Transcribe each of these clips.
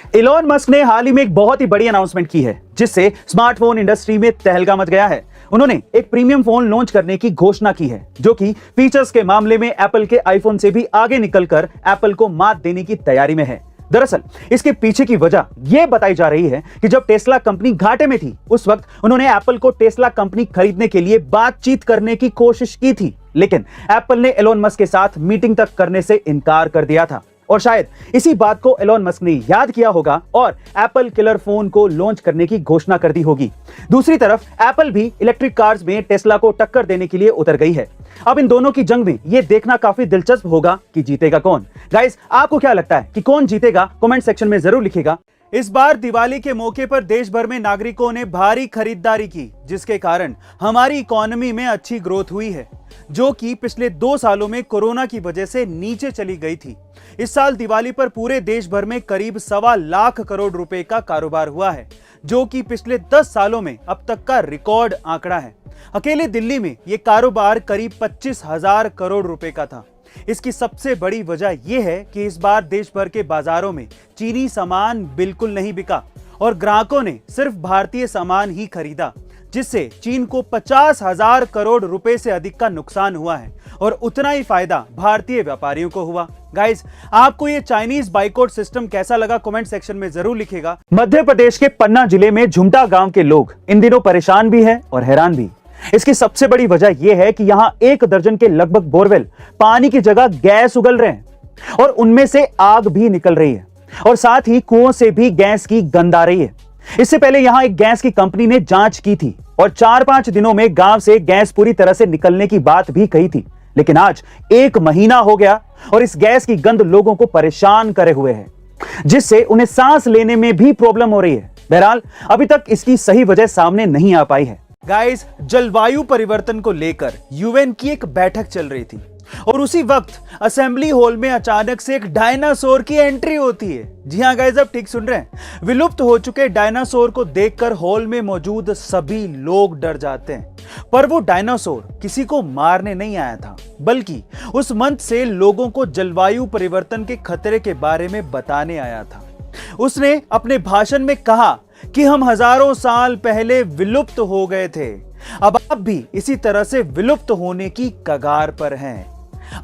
Elon Musk ने हाल ही में एक बहुत ही बड़ी अनाउंसमेंट की है जिससे स्मार्टफोन इंडस्ट्री में तहलका मच गया है। उन्होंने एक प्रीमियम फोन लॉन्च करने की घोषणा की है जो कि फीचर्स के मामले में एप्पल के आईफोन से भी आगे निकलकर एप्पल को मात देने की तैयारी में है। दरअसल इसके पीछे की वजह यह बताई जा रही है कि जब टेस्ला कंपनी घाटे में थी उस वक्त उन्होंने एप्पल को टेस्ला कंपनी खरीदने के लिए बातचीत करने की कोशिश की थी, लेकिन एप्पल ने एलोन मस्क के साथ मीटिंग तक करने से इनकार कर दिया था और शायद इसी बात को एलोन मस्क ने याद किया होगा और एप्पल किलर फोन को लॉन्च करने की घोषणा कर दी होगी। दूसरी तरफ एप्पल भी इलेक्ट्रिक कार्स में टेस्ला को टक्कर देने के लिए उतर गई है। अब इन दोनों की जंग में यह देखना काफी दिलचस्प होगा कि जीतेगा कौन। गाइस, आपको क्या लगता है कि कौन जीतेगा? कमेंट सेक्शन में जरूर लिखिएगा। इस बार दिवाली के मौके पर देश भर में नागरिकों ने भारी खरीदारी की जिसके कारण हमारी इकोनॉमी में अच्छी ग्रोथ हुई है जो कि पिछले 2 सालों में कोरोना की वजह से नीचे चली गई थी। इस साल दिवाली पर पूरे देश भर में करीब 1.25 लाख करोड़ रुपए का कारोबार हुआ है जो कि पिछले 10 सालों में अब तक का रिकॉर्ड आंकड़ा है। अकेले दिल्ली में यह कारोबार करीब 25,000 करोड़ रुपए का था। इसकी सबसे बड़ी वजह यह है कि इस बार देश भर के बाजारों में चीनी सामान बिल्कुल नहीं बिका और ग्राहकों ने सिर्फ भारतीय सामान ही खरीदा, जिससे चीन को 50,000 करोड़ रुपए से अधिक का नुकसान हुआ है और उतना ही फायदा भारतीय व्यापारियों को हुआ। गाइस, आपको ये चाइनीज बाइकआउट सिस्टम कैसा लगा? कमेंट सेक्शन में जरूर लिखिएगा। मध्य प्रदेश के पन्ना जिले में झुमटा गांव के लोग इन दिनों परेशान भी हैं और हैरान भी। इसकी सबसे बड़ी वजह यह है कि यहां 1 दर्जन के लगभग बोरवेल पानी की जगह गैस उगल रहे हैं और उनमें से आग भी निकल रही है और साथ ही कुओं से भी गैस की गंध आ रही है। इससे पहले यहां एक गैस की कंपनी ने जांच की थी और 4-5 दिनों में गांव से गैस पूरी तरह से निकलने की बात भी कही थी, लेकिन आज 1 महीना हो गया और इस गैस की गंध लोगों को परेशान करे हुए है, जिससे उन्हें सांस लेने में भी प्रॉब्लम हो रही है। बहरहाल अभी तक इसकी सही वजह सामने नहीं आ पाई है। गाइस, जलवायु परिवर्तन को लेकर यूएन की एक बैठक चल रही थी और उसी वक्त असेंबली हॉल में अचानक से एक डायनासोर की एंट्री होती है। जी हां गाइस, आप ठीक सुन रहे हैं। विलुप्त हो चुके डायनासोर को देखकर हॉल में मौजूद सभी लोग डर जाते हैं, पर वो डायनासोर किसी को मारने नहीं आया था, बल्कि उस मंच से लोगों को जलवायु परिवर्तन के खतरे के बारे में बताने आया था। उसने अपने भाषण में कहा कि हम हजारों साल पहले विलुप्त हो गए थे, अब आप भी इसी तरह से विलुप्त होने की कगार पर हैं।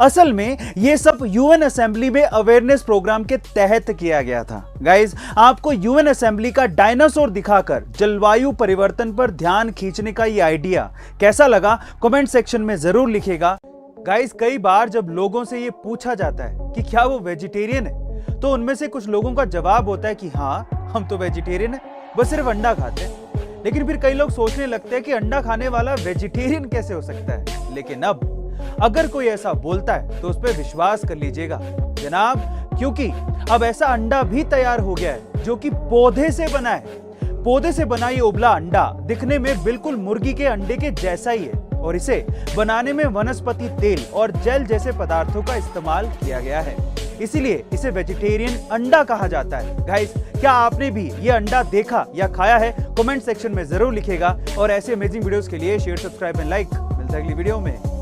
असल में यह सब यूएन असेंबली में अवेयरनेस प्रोग्राम के तहत किया गया था। गाइस, आपको यूएन असेंबली का डायनासोर दिखाकर जलवायु परिवर्तन पर ध्यान खींचने का यह आइडिया कैसा लगा? कमेंट सेक्शन में जरूर लिखिएगा। गाइस, कई बार जब लोगों से यह पूछा जाता है कि क्या वो वेजिटेरियन है, तो उनमें से कुछ लोगों का जवाब होता है कि हाँ, हम तो वेजिटेरियन है, बस सिर्फ अंडा खाते हैं। लेकिन फिर कई लोग सोचने लगते हैं कि अंडा खाने वाला वेजिटेरियन कैसे हो सकता है। लेकिन अब अगर कोई ऐसा बोलता है तो उस पर विश्वास कर लीजिएगा जनाब, क्योंकि अब ऐसा अंडा भी तैयार हो गया है जो कि पौधे से बना है। पौधे से बना ये उबला अंडा दिखने में बिल्कुल मुर्गी के अंडे के जैसा ही है और इसे बनाने में वनस्पति तेल और जेल जैसे पदार्थों का इस्तेमाल किया गया है, इसीलिए इसे वेजिटेरियन अंडा कहा जाता है। गाइस, क्या आपने भी ये अंडा देखा या खाया है? कमेंट सेक्शन में जरूर लिखिएगा और ऐसे अमेजिंग वीडियोस के लिए शेयर, सब्सक्राइब एंड लाइक। मिलते हैं अगली वीडियो में।